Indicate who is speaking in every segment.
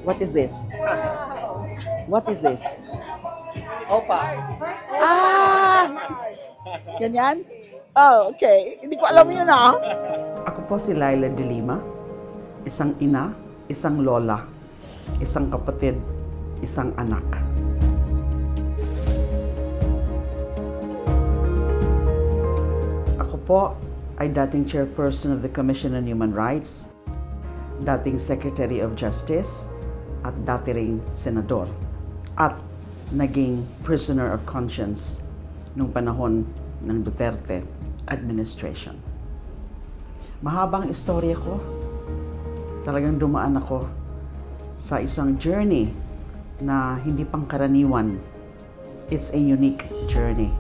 Speaker 1: What is this? What is this?
Speaker 2: Opa.
Speaker 1: Ah! Ganyan? Oh, okay. Hindi ko alam yun ah.
Speaker 3: Ako po si Laila de Lima, isang ina, isang lola, isang kapatid, isang anak. Ako po ay dating chairperson of the Commission on Human Rights, dating Secretary of Justice, at dati ring senador, at naging prisoner of conscience nung panahon ng Duterte administration. Mahabang istorya ko. Talagang dumaan ako sa isang journey na hindi pangkaraniwan. It's a unique journey.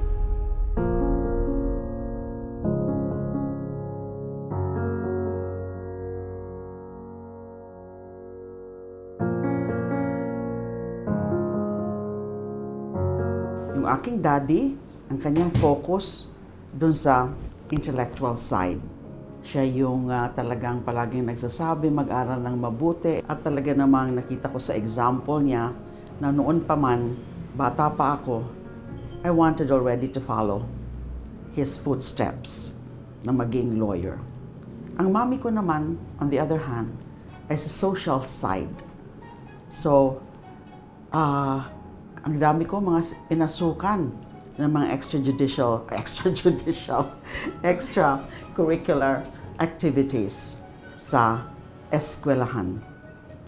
Speaker 3: Yung aking daddy, ang kanyang focus dun sa intellectual side. Siya yung talagang palaging nagsasabi mag-aral ng mabuti at talaga namang nakita ko sa example niya na noon pa man, bata pa ako, I wanted already to follow his footsteps na maging lawyer. Ang mami ko naman, on the other hand, ay sa social side. So, ang dami ko mga pinasukan ng mga extracurricular activities sa eskwelahan.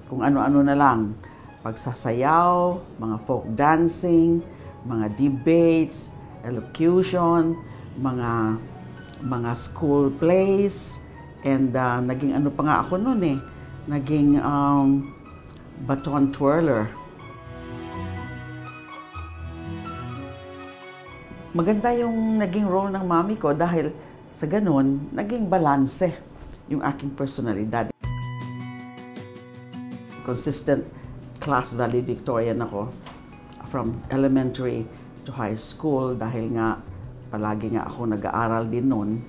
Speaker 3: Kung ano-ano na lang, pagsasayaw, mga folk dancing, mga debates, elocution, mga school plays, and naging ano pa nga ako noon naging baton twirler. Maganda yung naging role ng mami ko dahil sa ganun, naging balanse yung aking personalidad. Consistent class valedictorian ako from elementary to high school dahil nga palagi nga ako nag-aaral din noon.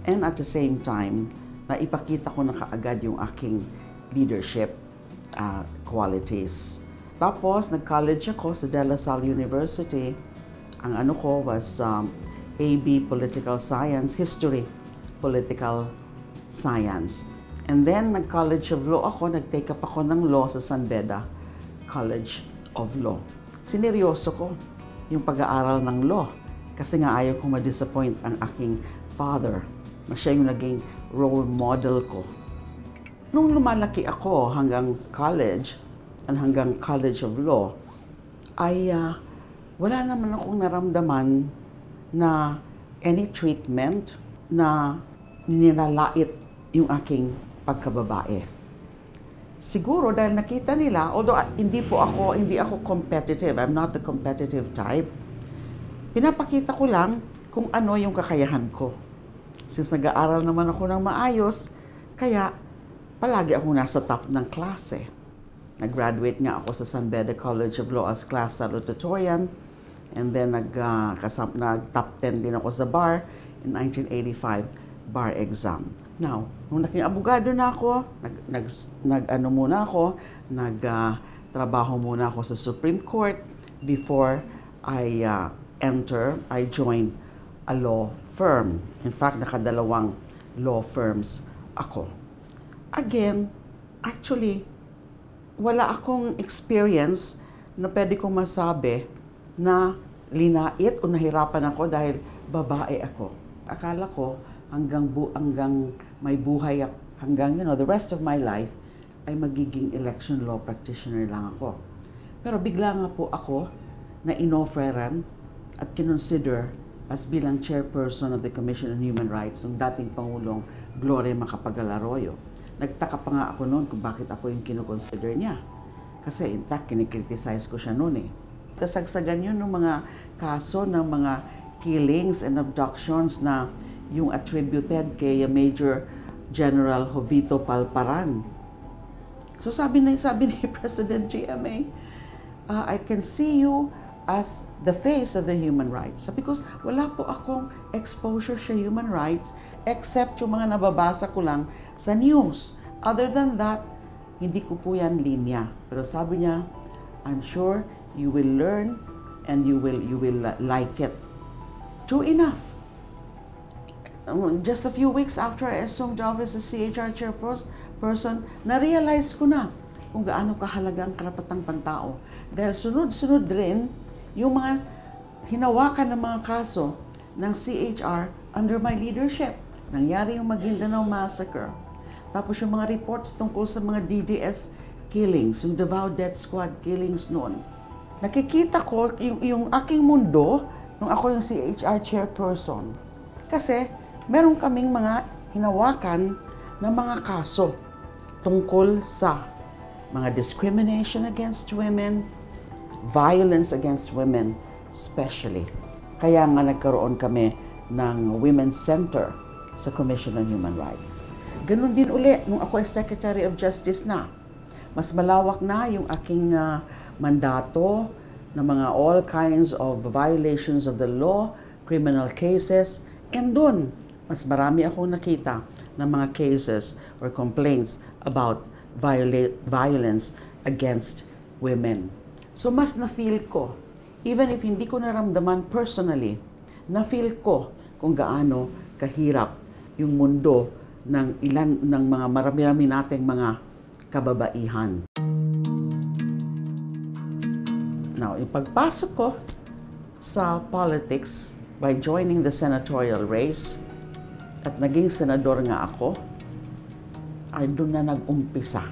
Speaker 3: And at the same time, naipakita ko na kaagad yung aking leadership qualities. Tapos, nag-college ako sa De La Salle University. Ang ano ko was AB Political Science, History, Political Science. And then, nag-College of Law ako, nag-take up ako ng law sa San Beda College of Law. Sineryoso ko yung pag-aaral ng law kasi nga ayaw kong ma-disappoint ang aking father na siya yung naging role model ko. Nung lumalaki ako hanggang college and hanggang College of Law, ay wala naman akong naramdaman na any treatment na nilalait yung aking pagkababae. Siguro dahil nakita nila, although hindi ako competitive, I'm not the competitive type, pinapakita ko lang kung ano yung kakayahan ko. Since nag-aaral naman ako ng maayos, kaya palagi akong nasa top ng klase. Nag-graduate nga ako sa San Beda College of Law as class salutatorian. And then nag-top 10 din ako sa bar in 1985 bar exam. Now, nung naging abogado na ako, nagtrabaho muna ako sa Supreme Court before I joined a law firm. In fact, nakadalawang law firms ako. Again, actually, wala akong experience na pwede kong masabi na linait o nahirapan ako dahil babae ako. Akala ko hanggang may buhay hanggang the rest of my life ay magiging election law practitioner lang ako. Pero bigla nga po ako na inofferan at kinonsider as bilang chairperson of the Commission on Human Rights ng dating Pangulong Gloria Macapagal Arroyo. Nagtaka pa nga ako noon kung bakit ako yung kinoconsider niya. Kasi in fact, kinikriticize ko siya noon Kasagsagan yun ng mga kaso ng mga killings and abductions na yung attributed kay Major General Jovito Palparan. So sabi ni President GMA, I can see you as the face of the human rights. Because wala po akong exposure sa human rights except yung mga nababasa ko lang sa news. Other than that, hindi ko po yan linya. Pero sabi niya, I'm sure you will learn and you will like it. True enough. Just a few weeks after I assumed the office as CHR chairperson, na-realize ko na kung gaano kahalaga ang karapatang pantao. Dahil sunod-sunod rin yung mga hinawakan ng mga kaso ng CHR under my leadership. Nangyari yung Maguindanao Massacre. Tapos yung mga reports tungkol sa mga DDS killings, yung Davao Death Squad killings noon. Nakikita ko yung aking mundo nung ako yung CHR chairperson. Kasi meron kaming mga hinawakan na mga kaso tungkol sa mga discrimination against women, violence against women especially. Kaya nga nagkaroon kami ng Women's Center sa Commission on Human Rights. Ganun din uli nung ako ay Secretary of Justice na. Mas malawak na yung aking mandato ng mga all kinds of violations of the law, criminal cases, and doon, mas marami akong nakita ng mga cases or complaints about violence against women. So mas na-feel ko, even if hindi ko naramdaman personally, na-feel ko kung gaano kahirap yung mundo ng mga marami-rami nating mga kababaihan. Now, yung pagpasok ko sa politics by joining the senatorial race at naging senador nga ako, ay doon na nag-umpisa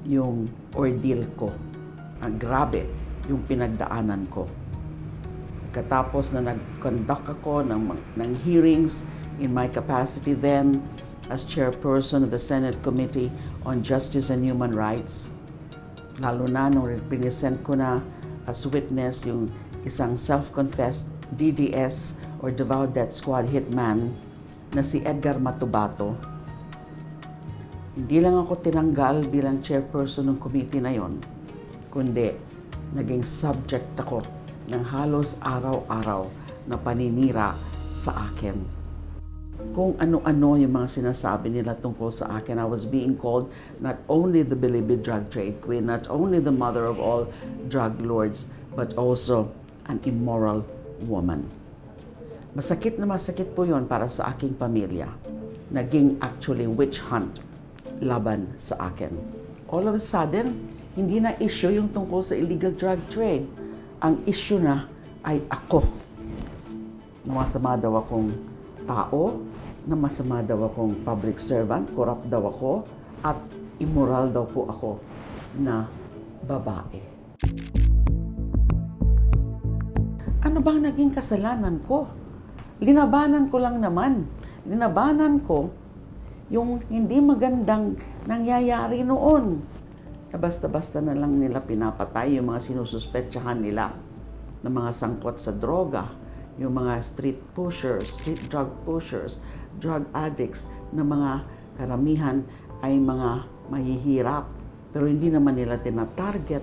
Speaker 3: yung ordeal ko. Ang grabe yung pinagdaanan ko. Katapos na nag-conduct ako ng hearings in my capacity then as chairperson of the Senate Committee on Justice and Human Rights, lalo na nung represent ko na as witness yung isang self-confessed DDS or Davao Death Squad hitman na si Edgar Matubato. Hindi lang ako tinanggal bilang chairperson ng committee na yon, kundi naging subject ako ng halos araw-araw na paninira sa akin. Kung ano-ano yung mga sinasabi nila tungkol sa akin, I was being called not only the Bilibid drug trade queen, not only the mother of all drug lords, but also an immoral woman. Masakit na masakit po yon para sa aking pamilya. Naging actually witch hunt laban sa akin. All of a sudden, hindi na issue yung tungkol sa illegal drug trade. Ang issue na ay ako. Masama daw akong tao, na masama daw akong public servant, corrupt daw ako, at immoral daw po ako na babae. Ano bang naging kasalanan ko? Linabanan ko lang naman. Linabanan ko yung hindi magandang nangyayari noon. Na basta-basta na lang nila pinapatay yung mga sinususpetsahan nila ng mga sangkot sa droga, yung mga street pushers, street drug pushers, drug addicts na mga karamihan ay mga mahihirap. Pero hindi naman nila tinatarget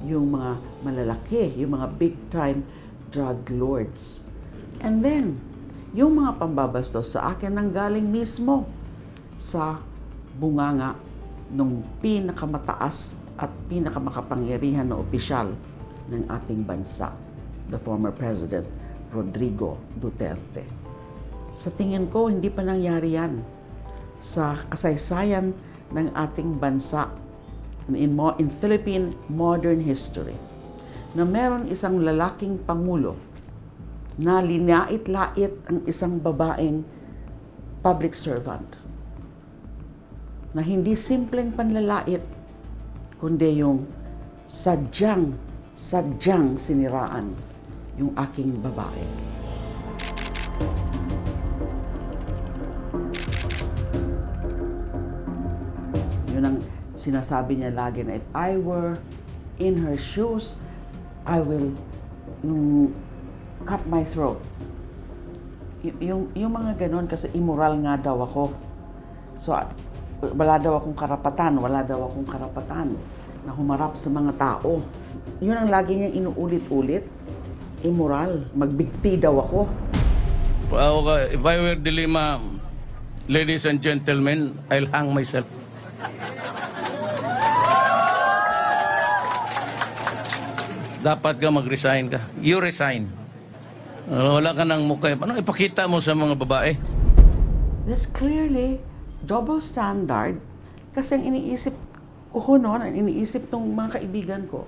Speaker 3: yung mga malalaki, yung mga big-time drug lords. And then, yung mga pambabastos sa akin nanggaling mismo sa bunganga ng pinakamataas at pinakamakapangyarihan na opisyal ng ating bansa, the former President Rodrigo Duterte. Sa tingin ko, hindi pa nangyari yan sa kasaysayan ng ating bansa in Philippine modern history na meron isang lalaking pangulo na linait-lait ang isang babaeng public servant na hindi simpleng panlalait, kundi yung sadyang siniraan yung aking babae. Yun ang sinasabi niya lagi na if I were in her shoes, I will cut my throat. Yung mga ganon kasi immoral nga daw ako. So, wala daw akong karapatan na humarap sa mga tao. Yun ang lagi niyang inuulit-ulit. Immoral. Magbigti daw ako.
Speaker 2: Well, if I were dilemma, ladies and gentlemen, I'll hang myself. dapat ka mag-resign ka. You resign. Wala ka ng mukha. Ano ipakita mo sa mga babae?
Speaker 3: That's clearly double standard kasi ang iniisip ko noon, ang iniisip ng mga kaibigan ko.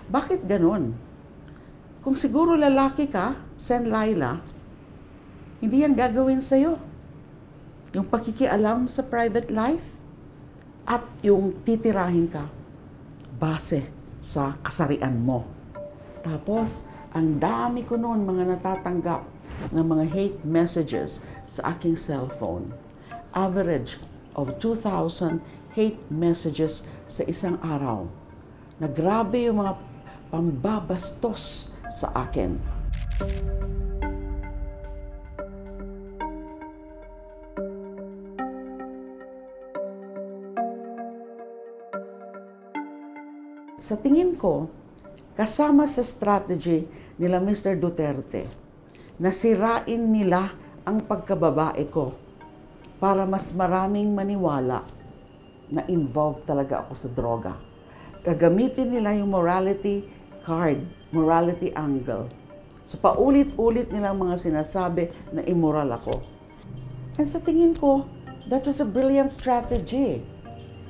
Speaker 3: Bakit ganon? Kung siguro lalaki ka, Sen Laila, hindi yan gagawin sa'yo. Yung pakikialam sa private life at yung titirahin ka base sa kasarian mo. Tapos, ang dami ko noon mga natatanggap ng mga hate messages sa aking cellphone. Average of 2,000 hate messages sa isang araw. Na grabe yung mga pambabastos sa akin. Sa tingin ko, kasama sa strategy nila Mr. Duterte, nasirain nila ang pagkababae ko para mas maraming maniwala na involved talaga ako sa droga. Gagamitin nila yung morality card, morality angle. So paulit-ulit nilang mga sinasabi na immoral ako. And sa tingin ko, that was a brilliant strategy.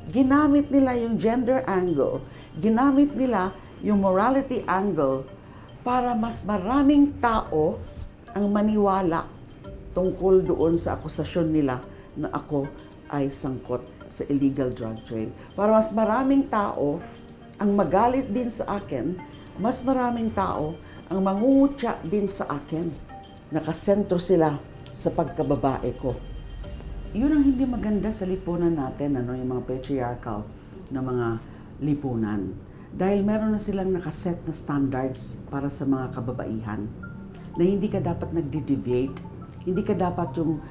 Speaker 3: Ginamit nila yung gender angle, ginamit nila yung morality angle para mas maraming tao ang maniwala tungkol doon sa akusasyon nila na ako ay sangkot sa illegal drug trade. Para mas maraming tao ang magalit din sa akin, mas maraming tao ang mangungutya din sa akin. Nakasentro sila sa pagkababae ko. Yun ang hindi maganda sa lipunan natin, yung mga patriarchal na mga lipunan. Dahil meron na silang nakaset na standards para sa mga kababaihan na hindi ka dapat nagde-deviate, hindi ka dapat yung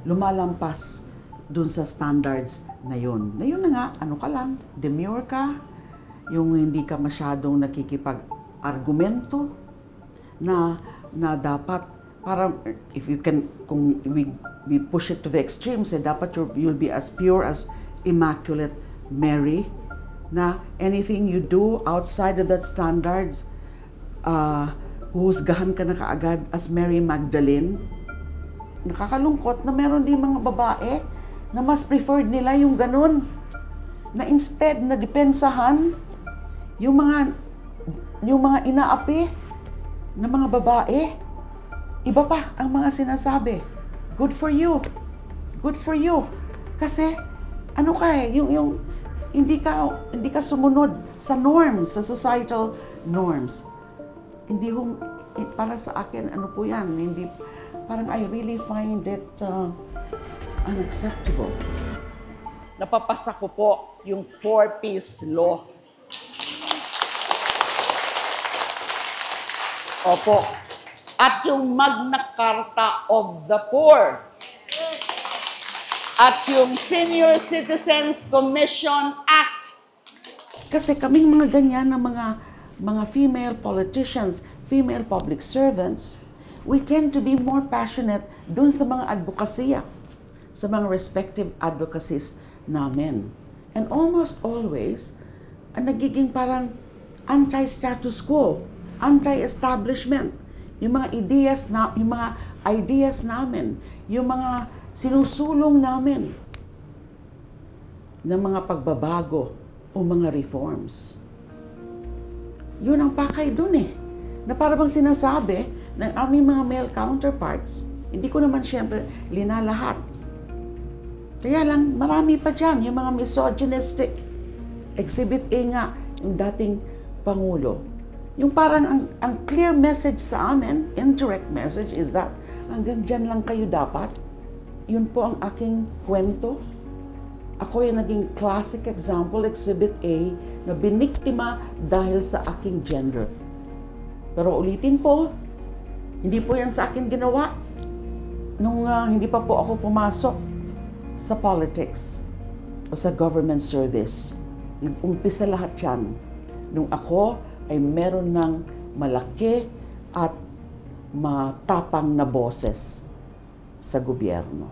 Speaker 3: lumalampas dun sa standards na yun. Na yun na nga, ano ka lang, demure ka, yung hindi ka masyadong nakikipag-argumento na dapat para if you can, kung we push it to the extremes, dapat you'll be as pure as Immaculate Mary, na anything you do outside of that standards, huhusgahan ka na kaagad as Mary Magdalene. Nakakalungkot na meron din mga babae na mas preferred nila yung ganun, na instead na depensahan yung mga inaapi na mga babae, iba pa ang mga sinasabi. Good for you. Good for you. Kasi ano ka yung hindi ka sumunod sa norms, sa societal norms. Hindi para sa akin ano po 'yan, hindi parang I really find it unacceptable. Napapasa ko po yung 4-piece law. Opo. At yung Magna Carta of the Poor. At yung Senior Citizens Commission Act. Kasi kaming mga ganyan na mga female politicians, female public servants, we tend to be more passionate dun sa mga advokasya, sa mga respective advocacies namin. And almost always, ang nagiging parang anti-status quo, anti-establishment. Yung mga ideas namin, yung mga sinusulong namin ng mga pagbabago o mga reforms. Yun ang pakay dun na para bang sinasabi ng aming mga male counterparts, hindi ko naman siyempre linalahat. Kaya lang, marami pa dyan, yung mga misogynistic. Exhibit A nga, yung dating Pangulo. Yung parang ang clear message sa amin, indirect message is that hanggang dyan lang kayo dapat. Yun po ang aking kwento. Ako yung naging classic example, Exhibit A, na biniktima dahil sa aking gender. Pero ulitin ko, hindi po yan sa akin ginawa nung hindi pa po ako pumasok sa politics o sa government service. Nag-umpisa lahat yan nung ako ay meron ng malaki at matapang na boses sa gobyerno.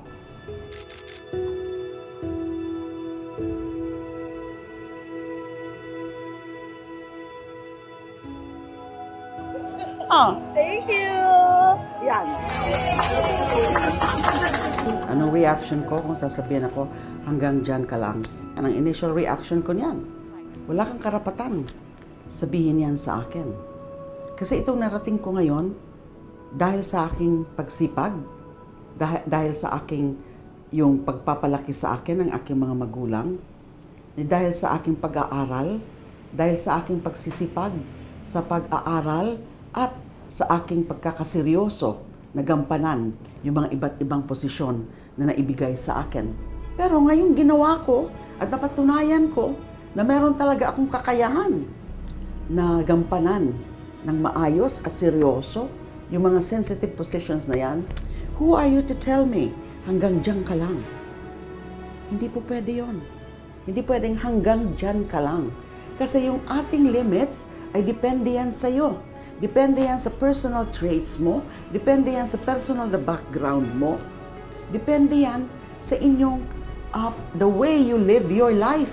Speaker 1: Thank you. Yan.
Speaker 3: Anong reaction ko kung sasabihin ako, hanggang dyan ka lang? Anong initial reaction ko niyan? Wala kang karapatan sabihin yan sa akin. Kasi itong narating ko ngayon, dahil sa aking pagsipag, dahil sa aking yung pagpapalaki sa akin ng aking mga magulang, dahil sa aking pag-aaral, dahil sa aking pagsisipag sa pag-aaral at sa aking pagkakaseryoso na gampanan yung mga iba't ibang posisyon na naibigay sa akin. Pero ngayong ginawa ko at napatunayan ko na meron talaga akong kakayahan na gampanan ng maayos at seryoso yung mga sensitive positions na yan, who are you to tell me hanggang dyan ka lang? Hindi po pwede yun. Hindi pwedeng hanggang dyan ka lang. Kasi yung ating limits ay depende yan sa'yo. Depende yan sa personal traits mo. Depende yan sa personal na background mo. Depende yan sa inyong, the way you live your life.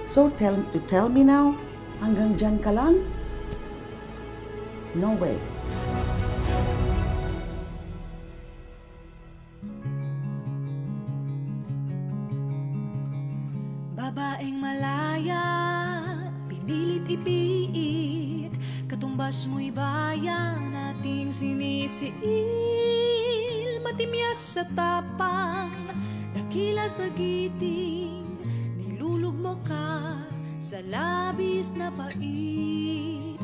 Speaker 3: So tell me now, hanggang dyan ka lang? No way.
Speaker 4: Babaeng malaya, pinilit ipiit, katumbas mo'y bayan ating sinisiil. Matimyas sa tapang, dakila sa giting, nilulugmo ka sa labis na pait.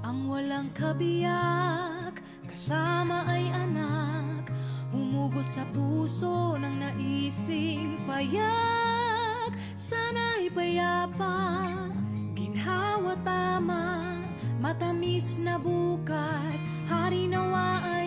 Speaker 4: Ang walang kabiyak, kasama ay anak, humugot sa puso ng naising payak. Sana'y payapa, ginhawa tama, matamis na bukas, hari nawaan